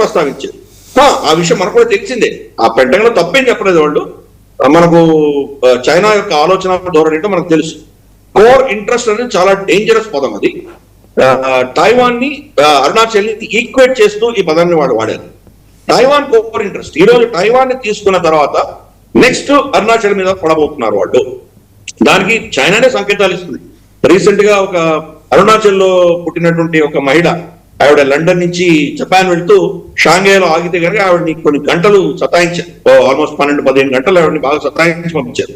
ప్రస్తావించారు. ఆ విషయం మనకు కూడా తెలిసిందే. ఆ పెంటగన్లో తప్పేం చెప్పలేదు వాళ్ళు. మనకు చైనా యొక్క ఆలోచన ధోరణి ఏంటో మనకు తెలుసు. కోర్ ఇంట్రెస్ట్ అనేది చాలా డేంజరస్ పదం. అది తైవాన్ ని అరుణాచల్ ని ఈక్వేట్ చేస్తూ ఈ పదాన్ని వాడారు. Taiwan core interest. ఈ రోజు తైవాన్ ని తీసుకున్న తర్వాత నెక్స్ట్ అరుణాచల్ మీద పడబోతున్నారు వాళ్ళు. దానికి చైనానే సంకేతాలు ఇస్తుంది. రీసెంట్ గా ఒక అరుణాచల్ లో పుట్టినటువంటి ఒక మహిళ, ఆవిడ లండన్ నుంచి జపాన్ వెళ్తూ షాంఘైలో ఆగితే కనుక ఆవిడని కొన్ని గంటలు సతాయించారు. ఆల్మోస్ట్ 12-15 గంటలు ఆవిడని బాగా సతాయించి పంపించారు.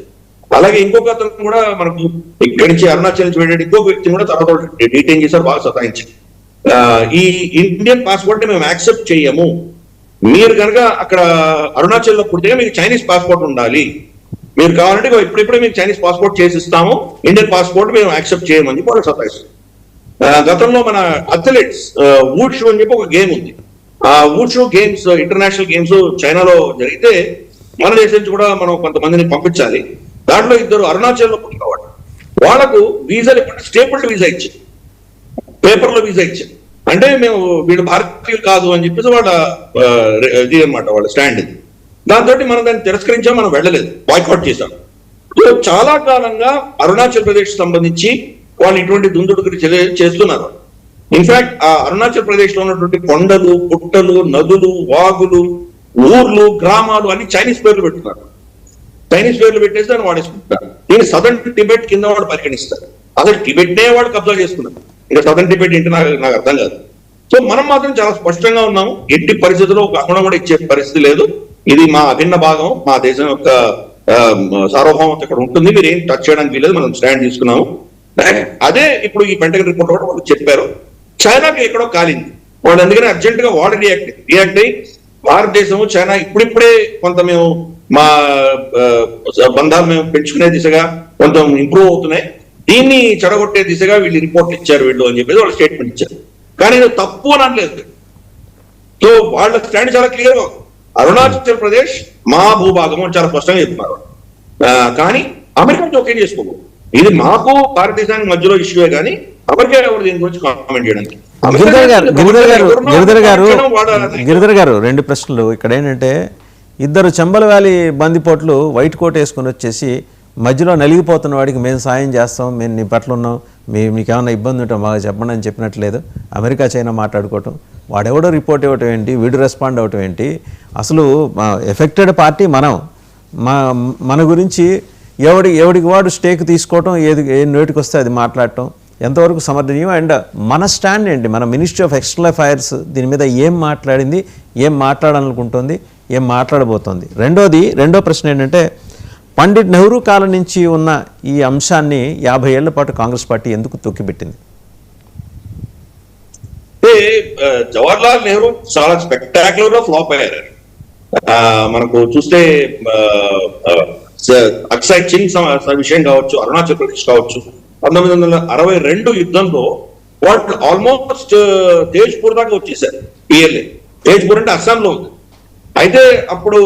అలాగే ఇంకొక అతను కూడా మనకు ఇక్కడి నుంచి అరుణాచల్ నుంచి వెళ్ళే ఇంకొక వ్యక్తిని కూడా తర్వాత డీటైన్ చేశారు, బాగా సతాయించారు. ఈ ఇండియన్ పాస్పోర్ట్ ని మేము యాక్సెప్ట్ చేయము, మీరు కనుక అక్కడ అరుణాచల్లో పుడితే మీకు చైనీస్ పాస్పోర్ట్ ఉండాలి, మీరు కావాలంటే ఇప్పుడిప్పుడే మీకు చైనీస్ పాస్పోర్ట్ చేసి ఇస్తాము, ఇండియన్ పాస్పోర్ట్ మేము యాక్సెప్ట్ చేయమని చెప్పి వాళ్ళు సతాయిస్తారు. గతంలో మన అథ్లెట్స్ వూషు అని చెప్పి ఒక గేమ్ ఉంది. ఆ వూషు గేమ్స్ ఇంటర్నేషనల్ గేమ్స్ చైనాలో జరిగితే మన దేశం నుంచి కూడా మనం కొంతమందిని పంపించాలి. దాంట్లో 2 అరుణాచల్లో పుట్టినవాడు. వాళ్ళకు వీసాలు స్టేపుల్డ్ వీసా ఇచ్చారు, పేపర్లో వీసా ఇచ్చారు. అంటే మేము వీళ్ళు భారతీయులు కాదు అని చెప్పేసి వాళ్ళ ఇది అనమాట, వాళ్ళ స్టాండ్ ఇది. దాంతో మనం దాన్ని తిరస్కరించాం, మనం వెళ్ళలేదు, బాయ్కాట్ చేశాం. చాలా కాలంగా అరుణాచల్ ప్రదేశ్ సంబంధించి వాళ్ళు ఇటువంటి దుందుడుకుని చేస్తున్నారు. ఇన్ఫాక్ట్ ఆ అరుణాచల్ ప్రదేశ్ లో ఉన్నటువంటి కొండలు, పుట్టలు, నదులు, వాగులు, ఊర్లు, గ్రామాలు అన్ని చైనీస్ పేర్లు పెట్టున్నారు. చైనీస్ పేర్లు పెట్టేసి దాన్ని వాడేసుకుంటారు. దీన్ని సదర్న్ టిబెట్ కింద వాడు పరిగణిస్తారు. అసలు టిబెట్ నే వాడు కబ్జా చేసుకున్నారు. ఇంకా సదర్న్ టిబెట్ ఏంటి నాకు అర్థం కాదు. సో మనం మాత్రం చాలా స్పష్టంగా ఉన్నాము, ఎట్టి పరిస్థితుల్లో ఒక అహుణ కూడా ఇచ్చే పరిస్థితి లేదు. ఇది మా అభిన్న భాగం, మా దేశం యొక్క సార్వభౌమత ఇక్కడ ఉంటుంది, మీరు ఏం టచ్ చేయడానికి వీలేదు, మనం స్టాండ్ తీసుకున్నాము. అదే ఇప్పుడు ఈ పెంటగన్ రిపోర్ట్ కూడా వాళ్ళు చెప్పారు. చైనాకి ఎక్కడో కాలింది, వాళ్ళు అందుకని అర్జెంట్ గా వాళ్ళు రియాక్ట్ అయ్యి భారతదేశము చైనా ఇప్పుడిప్పుడే కొంత మేము మా బంధాలు మేము పెంచుకునే దిశగా కొంత ఇంప్రూవ్ అవుతున్నాయి, దీన్ని చెడగొట్టే దిశగా వీళ్ళు రిపోర్ట్ ఇచ్చారు వీళ్ళు అని చెప్పేసి వాళ్ళు స్టేట్మెంట్ ఇచ్చారు. కానీ ఇది తప్పు అని అనలేదు. సో వాళ్ళ స్టాండ్ చాలా క్లియర్ గా, అరుణాచల్ ప్రదేశ్ మా భూభాగం అని చాలా స్పష్టంగా చెప్తున్నారు. కానీ అమెరికా జోక్యం చేసుకోకూడదు. ఇది మాకు భారతదేశానికి మధ్యలో ఇష్యూయే, కానీ అమెరికా ఎవరు దీని గురించి కామెంట్ చేయడానికి. గిరిధర్ గారు 2 ప్రశ్నలు ఇక్కడ. ఏంటంటే 2 చెంబల వ్యాలీ బందిపోట్లు వైట్ కోట్ వేసుకొని వచ్చేసి మధ్యలో నలిగిపోతున్న వాడికి మేము సాయం చేస్తాం, మేము నీ పట్ల ఉన్నాం, మీకు ఏమైనా ఇబ్బంది ఉంటే మాకు చెప్పండి అని చెప్పినట్లేదు. అమెరికా చైనా మాట్లాడుకోవటం, వాడెవడో రిపోర్ట్ ఇవ్వటం ఏంటి, వీడు రెస్పాండ్ అవ్వటం ఏంటి? అసలు ఎఫెక్టెడ్ పార్టీ మనం, మన గురించి ఎవడికి వాడు స్టేక్ తీసుకోవటం, ఏ నోటికి వస్తే అది మాట్లాడటం ఎంతవరకు సమర్థనీయం? అండ్ మన స్టాండ్ ఏంటి? మన మినిస్ట్రీ ఆఫ్ ఎక్స్టర్నల్ అఫైర్స్ దీని మీద ఏం మాట్లాడింది, ఏం మాట్లాడాలనుకుంటుంది, ఏం మాట్లాడబోతోంది? రెండో ప్రశ్న ఏంటంటే, పండిట్ నెహ్రూ కాలం నుంచి ఉన్న ఈ అంశాన్ని 50 ఏళ్ల పాటు కాంగ్రెస్ పార్టీ ఎందుకు తొక్కిపెట్టింది? జవహర్లాల్ నెహ్రూ చాలా స్పెక్టాక్యులర్ గా ఫ్లాప్ అయ్యారు. మనకు చూస్తే అక్సాయ్ చిన్ విషయం కావచ్చు, అరుణాచల్ ప్రదేశ్ కావచ్చు, 1962 యుద్ధంలో వాళ్ళు ఆల్మోస్ట్ తేజ్పూర్ దాకా వచ్చేసారు. పిఎల్ఏ తేజ్పూర్ అంటే అస్సాంలో ఉంది. అయితే అప్పుడు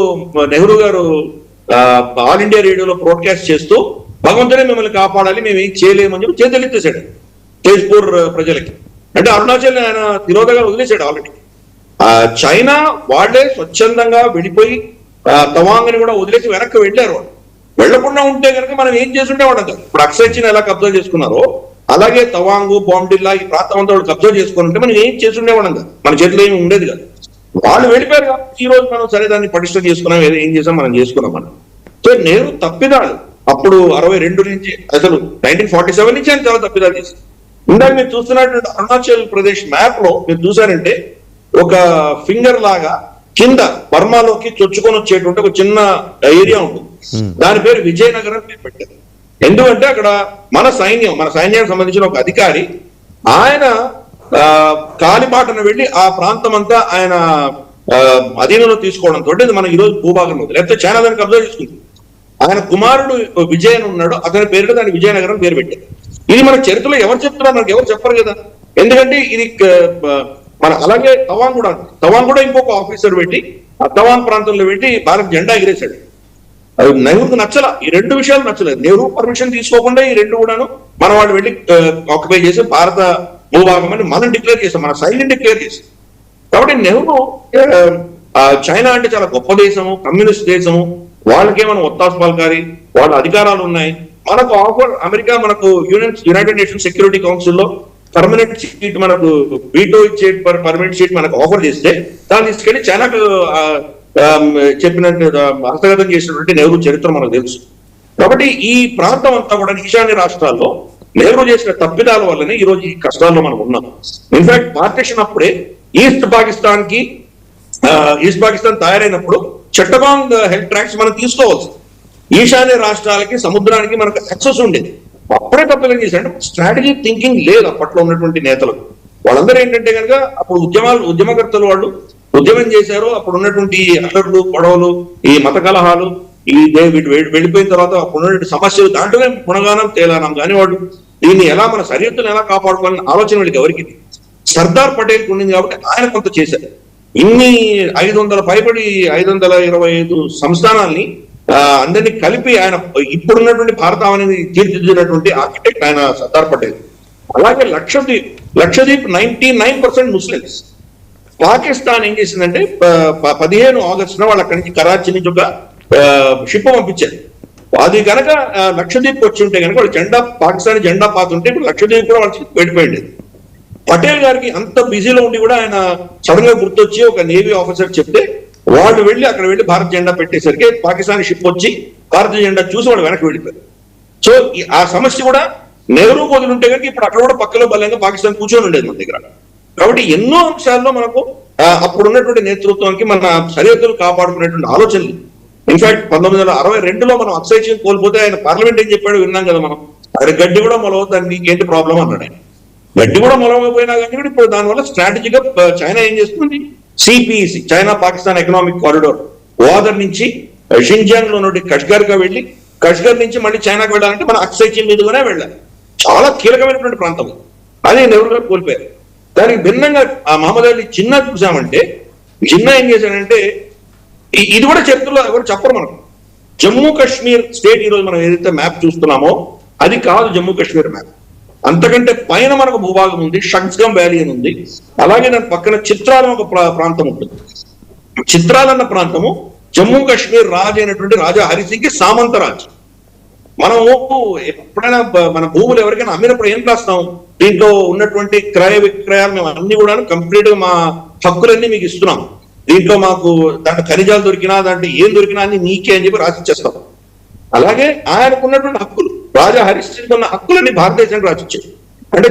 నెహ్రూ గారు ఆల్ ఇండియా రేడియోలో బ్రాడ్కాస్ట్ చేస్తూ భగవంతుడే మిమ్మల్ని కాపాడాలి, మేము ఏం చేయలేమని చెప్పి చేతులెత్తేసాడు తేజ్పూర్ ప్రజలకి. అంటే అరుణాచల్ ఆయన తిరోధగా వదిలేశాడు ఆల్రెడీ. చైనా వాళ్లే స్వచ్ఛందంగా వెళ్ళిపోయి తవాంగ్ని కూడా వదిలేసి వెనక్కి వెళ్ళారు. వాళ్ళు వెళ్లకుండా ఉంటే కనుక మనం ఏం చేస్తుండేవాడు అంటారు. ఇప్పుడు అక్సాయ్ చిన్ ఎలా కబ్జా చేసుకున్నారో అలాగే తవాంగు, బాంబిల్లా ఈ ప్రాంతం అంతా వాళ్ళు కబ్జా చేసుకుని ఉంటే మనం ఏం చేస్తుండేవాడు కదా, మన చేతిలో ఏమి ఉండేది కదా. వాళ్ళు వెళ్ళిపోయారు కాబట్టి ఈ రోజు మనం సరే దాన్ని పటిష్టం చేసుకున్నాం, ఏం చేసాం మనం చేసుకున్నాం మనం. సో నెహ్రూ తప్పిదాలు అప్పుడు 62 నుంచి అసలు 1947 నుంచి ఆయన చాలా తప్పిదాలు చేశారు. ఇందాక మీరు చూస్తున్నటువంటి అరుణాచల్ ప్రదేశ్ మ్యాప్ లో మీరు చూసారంటే ఒక ఫింగర్ లాగా కింద బర్మాలోకి చొచ్చుకొని వచ్చేటువంటి ఒక చిన్న ఏరియా ఉంటుంది, దాని పేరు విజయనగరం పేరు పెట్టారు. ఎందుకంటే అక్కడ మన సైన్యానికి సంబంధించిన ఒక అధికారి ఆయన కాలిబాటను వెళ్ళి ఆ ప్రాంతం అంతా ఆయన అధీనంలో తీసుకోవడంతో ఇది మనం ఈరోజు భూభాగంలో ఉంది. లేకపోతే చైనా దాన్ని కబ్జా చేసుకుంది. ఆయన కుమారుడు విజయన్ ఉన్నాడు, అతని పేరులో దాన్ని విజయనగరం పేరు పెట్టారు. ఇది మన చరిత్రలో ఎవరు చెప్తున్నారు, మనకు ఎవరు చెప్పరు కదా. ఎందుకంటే ఇది మన అలాగే తవాంగ్ కూడా ఇంకొక ఆఫీసర్ పెట్టి ఆ తవాంగ్ ప్రాంతంలో పెట్టి భారత జెండా ఎగిరేశాడు. అది నెహ్రూకు నచ్చల, ఈ 2 విషయాలు నచ్చలేదు. నెహ్రూ పర్మిషన్ తీసుకోకుండా ఈ 2 కూడాను మన వాళ్ళు వెళ్ళి ఆక్యుపై చేసి భారత భూభాగం అని మనం డిక్లేర్ చేసాం, మన సైన్యం డిక్లేర్ చేసాం. కాబట్టి నెహ్రూ చైనా అంటే చాలా గొప్ప దేశము, కమ్యూనిస్ట్ దేశము, వాళ్ళకే మనం ఒత్తాసు పలకాలి, వాళ్ళ అధికారాలు ఉన్నాయి. మనకు ఆఫర్ అమెరికా మనకు యునైటెడ్ నేషన్స్ సెక్యూరిటీ కౌన్సిల్లో పర్మనెంట్ సీట్ మనకు వీటో ఇచ్చే పర్మనెంట్ సీట్ మనకు ఆఫర్ చేస్తే దాన్ని తీసుకెళ్లి చైనాకు చెప్పినట్టు హస్తగతం చేసినటువంటి నెహ్రూ చరిత్ర మనకు తెలుసు. కాబట్టి ఈ ప్రాంతం అంతా కూడా ఈశాన్య రాష్ట్రాల్లో నెహ్రూ చేసిన తప్పిదాల వల్లనే ఈ రోజు ఈ కష్టాల్లో మనం ఉన్నాం. ఇన్ఫాక్ట్ పార్టీషన్ అప్పుడే ఈస్ట్ పాకిస్తాన్ తయారైనప్పుడు చట్టగాంగ్ హెల్త్ ట్రాక్స్ మనం తీసుకోవచ్చు. ఈశాన్య రాష్ట్రాలకి సముద్రానికి మనకు యాక్సెస్ ఉండేది. అప్పుడే తప్పేం చేశాడు, స్ట్రాటజిక్ థింకింగ్ లేదు అప్పట్లో ఉన్నటువంటి నేతలకు. వాళ్ళందరూ ఏంటంటే కనుక అప్పుడు ఉద్యమకర్తలు వాళ్ళు ఉద్యమం చేశారు. అప్పుడు ఉన్నటువంటి అల్లర్లు, గొడవలు, ఈ మత కలహాలు, ఈ వీటి వెళ్ళిపోయిన తర్వాత అప్పుడు ఉన్నటువంటి సమస్యలు దాంట్లోనే గుణగానం తేలానం. కానీ వాళ్ళు దీన్ని ఎలా మన సరిహద్దులను ఎలా కాపాడుకోవాలని ఆలోచన వీళ్ళకి ఎవరికి సర్దార్ పటేల్ ఉండింది కాబట్టి ఆయన కొంత చేశారు. ఇన్ని 525 సంస్థానాల్ని అందరినీ కలిపి ఆయన ఇప్పుడున్నటువంటి భారతావనిని తీర్చిదిద్దినటువంటి ఆర్కిటెక్ట్ ఆయన సర్దార్ పటేల్. అలాగే లక్షద్వీప్ 99% ముస్లిమ్స్. పాకిస్తాన్ ఏం చేసిందంటే 15 ఆగస్టున వాళ్ళు అక్కడి నుంచి కరాచీ నుంచి ఒక షిప్ పంపించారు. అది కనుక లక్షద్వీప్ వచ్చి ఉంటే కనుక వాళ్ళు పాకిస్తాన్ జెండా పాతుంటే ఇప్పుడు లక్షద్వీప్ కూడా వాళ్ళకి వెళ్ళిపోయింది. పటేల్ గారికి అంత బిజీలో ఉండి కూడా ఆయన సడన్ గా గుర్తొచ్చి ఒక నేవీ ఆఫీసర్ చెప్తే వాళ్ళు అక్కడ వెళ్ళి భారత జెండా పెట్టేసరికి పాకిస్తాన్ షిప్ వచ్చి భారతీయ జెండా చూసి వాళ్ళు వెనక్కి వెళ్ళిపోయారు. సో ఆ సమస్య కూడా నెహ్రూ వదిలింటే కనుక ఇప్పుడు అక్కడ కూడా పక్కలో బలంగా పాకిస్తాన్ కూర్చొని ఉండేది మన దగ్గర. కాబట్టి ఎన్నో అంశాల్లో మనకు అప్పుడు ఉన్నటువంటి నేతృత్వానికి మన సరిహద్దులు కాపాడుకునేటువంటి ఆలోచనలు. ఇన్ఫాక్ట్ 1962లో మనం అక్షయ్ సింగ్ కోల్పోతే ఆయన పార్లమెంట్ ఏం చెప్పాడు విన్నాం కదా మనం. ఆయన గడ్డి కూడా మొలవద్దని నీకేంటి ప్రాబ్లం అన్నాడు ఆయన. గడ్డి కూడా మొలవకపోయినా కానీ ఇప్పుడు దానివల్ల స్ట్రాటజీగా చైనా ఏం చేస్తుంది, CPC China Pakistan economic corridor other నుంచి షింజియాంగ్ లో నుండి కష్గర్గా వెళ్ళి కష్గర్ నుంచి మళ్ళీ చైనాకి వెళ్ళాలంటే మన అక్షయ్ సింగ్ మీదుగానే వెళ్ళాలి. చాలా కీలకమైనటువంటి ప్రాంతం అదే నెహ్రూ గారు కోల్పోయారు. దానికి భిన్నంగా ఆ మహమ్మద్ అలీ జిన్నా చూసామంటే జిన్నా ఏం చేశాడంటే ఇది కూడా చరిత్రలో ఎవరు చెప్పరు మనకు. జమ్మూ కాశ్మీర్ స్టేట్ ఈరోజు మనం ఏదైతే మ్యాప్ చూస్తున్నామో అది కాదు జమ్మూ కాశ్మీర్ మ్యాప్. అంతకంటే పైన మనకు భూభాగం ఉంది, షగ్స్గమ్ వ్యాలీ అని ఉంది. అలాగే దాని పక్కన చిత్రాల ఒక ప్రాంతం ఉంటుంది. చిత్రాలన్న ప్రాంతము జమ్మూ కాశ్మీర్ రాజు అయినటువంటి రాజా హరిసింగ్ కి సామంత రాజు. మనము ఎప్పుడైనా మన భూములు ఎవరికైనా అమ్మినప్పుడు ఏం రాస్తాం, దీంట్లో ఉన్నటువంటి క్రయ విక్రయాలు మేము అన్ని కూడా కంప్లీట్ గా మా హక్కులన్నీ మీకు ఇస్తున్నాం, దీంట్లో మాకు దాంట్లో ఖనిజాలు దొరికినా దాంట్లో ఏం దొరికినా అన్ని నీకే అని చెప్పి రాసిచ్చేస్తాం. అలాగే ఆయనకున్నటువంటి హక్కులు, రాజా హరిశ్చంద్ర ఉన్న హక్కులన్నీ భారతదేశానికి రాసిచ్చాడు. అంటే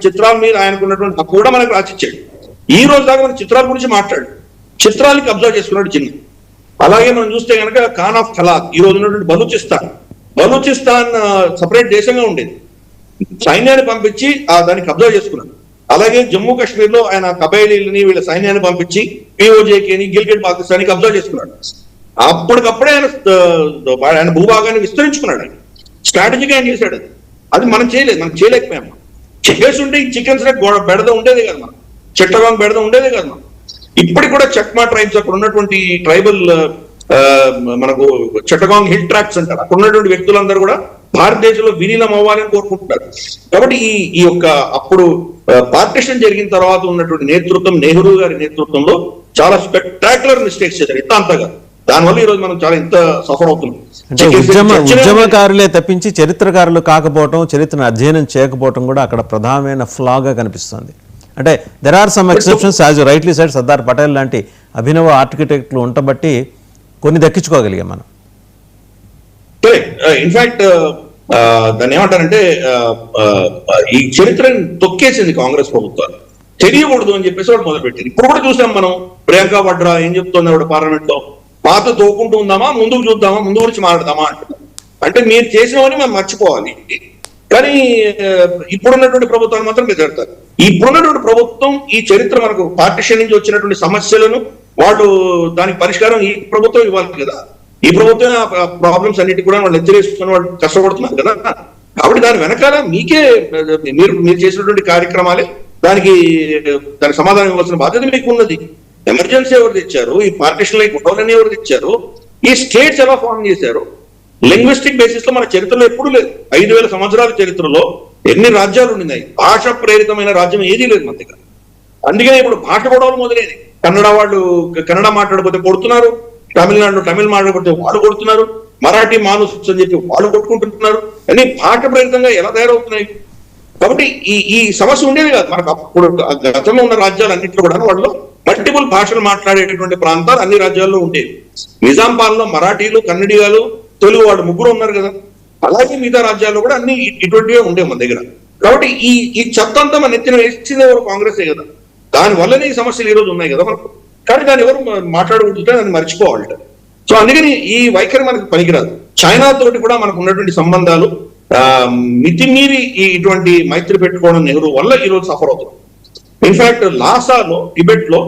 చిత్రాల మీద ఆయనకున్నటువంటి హక్కు కూడా మనకు రాసిచ్చాడు. ఈ రోజు దాకా మన చిత్రాల గురించి మాట్లాడు, చిత్రాలకి అబ్జర్వ్ చేసుకున్నాడు చిన్న. అలాగే మనం చూస్తే కనుక ఖాన్ ఆఫ్ ఖలాద్ ఈ రోజు ఉన్నటువంటి బలూచిస్తాన్ సపరేట్ దేశంగా ఉండేది, సైన్యాన్ని పంపించి దాన్ని కబ్జా చేసుకున్నాడు. అలాగే జమ్మూ కాశ్మీర్ లో ఆయన కబైలీలని వీళ్ళ సైన్యాన్ని పంపించి పిఓజేకేని గిల్గిట్ పాకిస్తాన్ కబ్జా చేసుకున్నాడు. అప్పటికప్పుడే ఆయన భూభాగాన్ని విస్తరించుకున్నాడు. ఆయన స్ట్రాటజీగా ఆయన చేశాడు. అది మనం చేయలేకపోయాం. చేస్తుంటే ఈ చికెన్స్ బెడద ఉండేది కదా, మనం చిట్టగాంగ్ బెడద ఉండేది కదా. మనం ఇప్పటికి కూడా చక్మా ట్రైబ్స్ అక్కడ ఉన్నటువంటి ట్రైబల్ మనకు చిట్టగాంగ్ హిల్ ట్రాక్స్ అంటారు, అక్కడ ఉన్నటువంటి వ్యక్తులందరూ కూడా భారతదేశంలో విలీనం అవ్వాలని కోరుకుంటున్నారు. కాబట్టి ఈ యొక్క అప్పుడు పార్టిషన్ జరిగిన తర్వాత ఉన్నటువంటి నేతృత్వం, నెహ్రూ గారి నేతృత్వంలో చాలా స్పెక్టాక్యులర్ మిస్టేక్స్ చేశారు ఇంత అంతగా. దానివల్ల ఈ రోజు మనం చాలా ఇంత సఫర్ అవుతున్నాం. అంటే ఉద్యమకారులే తప్పించి చరిత్రకారులు కాకపోవటం, చరిత్రను అధ్యయనం చేయకపోవటం కూడా అక్కడ ప్రధానమైన ఫ్లాగా కనిపిస్తుంది. అంటే there are some exceptions, as you rightly said. Sardar Patel లాంటి అభినవ ఆర్కిటెక్ట్లు ఉండబట్టి కొన్ని దక్కించుకోగలిగాం మనం. ఇన్ఫాక్ట్ దాన్ని ఏమంటారంటే ఈ చరిత్రను తొక్కేసింది కాంగ్రెస్ ప్రభుత్వాలు, తెలియకూడదు అని చెప్పేసి వాడు మొదలుపెట్టింది. ఇప్పుడు కూడా చూసాం మనం, ప్రియాంక వాడ్రా ఏం చెప్తుంది ఆవిడ పార్లమెంట్ లో, పాత తోకుంటూ ఉందామా, ముందుకు చూద్దామా, ముందు గురించి మాట్లాడదామా అంటున్నారు. అంటే మీరు చేసినవని మేము మర్చిపోవాలి. కానీ ఇప్పుడున్నటువంటి ప్రభుత్వాలు మాత్రం బెదడతారు. ఇప్పుడున్నటువంటి ప్రభుత్వం ఈ చరిత్ర మనకు పార్టిషన్ నుంచి వచ్చినటువంటి సమస్యలను వాళ్ళు దానికి పరిష్కారం ఈ ప్రభుత్వం ఇవ్వాలి కదా. ఈ ప్రభుత్వం ప్రాబ్లమ్స్ అన్నిటి కూడా వాళ్ళు ఎత్తిరేసుకుని వాళ్ళు కష్టపడుతున్నారు కదా. కాబట్టి దాని వెనకాల మీకే మీరు చేసినటువంటి కార్యక్రమాలే దానికి సమాధానం ఇవ్వాల్సిన బాధ్యత మీకు ఉన్నది. ఎమర్జెన్సీ ఎవరు తెచ్చారు, ఈ పార్టిషన్ గొడవలన్నీ ఎవరు తెచ్చారు, ఈ స్టేట్స్ ఎలా ఫార్మ్ చేశారు, లింగ్విస్టిక్ బేసిస్ లో మన చరిత్రలో ఎప్పుడు లేదు. 5000 సంవత్సరాల చరిత్రలో ఎన్ని రాజ్యాలు ఉన్నాయి, భాష ప్రేరితమైన రాజ్యం ఏదీ లేదు మన దగ్గర. అందుకనే ఇప్పుడు భాష గొడవలు మొదలైనవి. కన్నడ వాళ్ళు కన్నడ మాట్లాడకపోతే కొడుతున్నారు, తమిళనాడులో తమిళ మాట్లాడకపోతే వాళ్ళు కొడుతున్నారు, మరాఠీ మానుస్ అని చెప్పి వాళ్ళు కొట్టుకుంటున్నారు. అన్ని భాష ప్రయుక్తంగా ఎలా తయారవుతున్నాయి. కాబట్టి ఈ సమస్య ఉండేది కాదు మనకు. అప్పుడు గతంలో ఉన్న రాజ్యాలు అన్నింటిలో కూడా వాళ్ళు మల్టిపుల్ భాషలు మాట్లాడేటువంటి ప్రాంతాలు అన్ని రాజ్యాల్లో ఉండేవి. నిజాం పాలనలో మరాఠీలు, కన్నడిగాలు, తెలుగు వాళ్ళు ముగ్గురు ఉన్నారు కదా. అలాగే మిగతా రాజ్యాల్లో కూడా అన్ని ఇటువంటివే ఉండేవి మన దగ్గర. కాబట్టి ఈ చెత్త అంతా మన ఎత్తిన వేసింది ఎవరు? కాంగ్రెసే కదా. దాని వల్లనే ఈ సమస్యలు ఈ రోజు ఉన్నాయి కదా మనకు. కానీ దాన్ని ఎవరు మాట్లాడుకుంటుంటే దాన్ని మర్చిపోవాలి. సో అందుకని ఈ వైఖరి మనకు పనికిరాదు. చైనా తోటి కూడా మనకు ఉన్నటువంటి సంబంధాలు మితిమీరి ఇటువంటి మైత్రి పెట్టుకోవడం నెహ్రూ వల్ల ఈ రోజు సఫర్ అవుతుంది. ఇన్ఫాక్ట్ లాసాలో టిబెట్ లో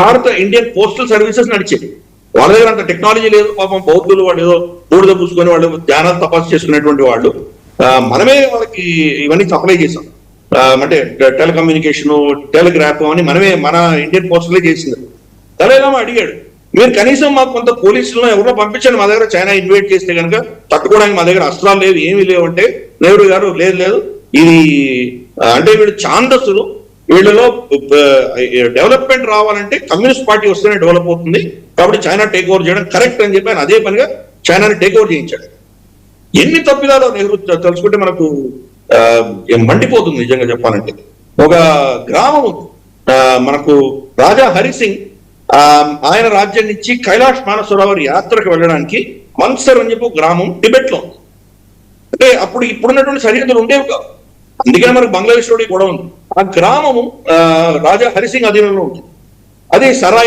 భారత ఇండియన్ పోస్టల్ సర్వీసెస్ నడిచేది. వాళ్ళ దగ్గర అంత టెక్నాలజీ లేదు పాపం. బౌద్ధులు వాళ్ళు ఏదో బూడిద పూసుకొని వాళ్ళు ధ్యానాలు తపస్సు చేసుకునేటువంటి వాళ్ళు. మనమే వాళ్ళకి ఇవన్నీ సప్లై చేసాం. అంటే టెలికమ్యూనికేషన్, టెలిగ్రాఫ్ అని మనమే మన ఇండియన్ పోస్టలే చేసింది. దలైలామా అడిగాడు, మీరు కనీసం మాకు కొంత పోలీసులను ఎవరో పంపించండి, మా దగ్గర చైనా ఇన్వైట్ చేస్తే కనుక తట్టుకోవడానికి మా దగ్గర అస్త్రాలు లేవు, ఏమీ లేవు అంటే నెహ్రూ గారు లేదు ఇది అంటే వీళ్ళు ఛాందస్సులు, వీళ్ళలో డెవలప్మెంట్ రావాలంటే కమ్యూనిస్ట్ పార్టీ వస్తేనే డెవలప్ అవుతుంది, కాబట్టి చైనా టేక్ ఓవర్ చేయడం కరెక్ట్ అని చెప్పి ఆయన అదే పనిగా చైనాని టేక్ ఓవర్ చేయించాడు. ఎన్ని తప్పిదాలు నెహ్రూ తలుచుకుంటే మనకు మండిపోతుంది నిజంగా చెప్పాలంటే. ఒక గ్రామం మనకు రాజా హరిసింగ్ ఆయన రాజ్యం నుంచి కైలాష్ మానసరోవర్ యాత్రకు వెళ్ళడానికి మన్సర్ అని చెప్పి ఒక గ్రామం టిబెట్ లో ఉంది. అంటే అప్పుడు ఇప్పుడున్నటువంటి సరిహద్దులు ఉండేవి కావు. అందుకనే మనకు బంగ్లాదేశ్ లో కూడా ఉంది. ఆ గ్రామము రాజా హరిసింగ్ అధీనంలో ఉంటుంది. అదే సరాయ్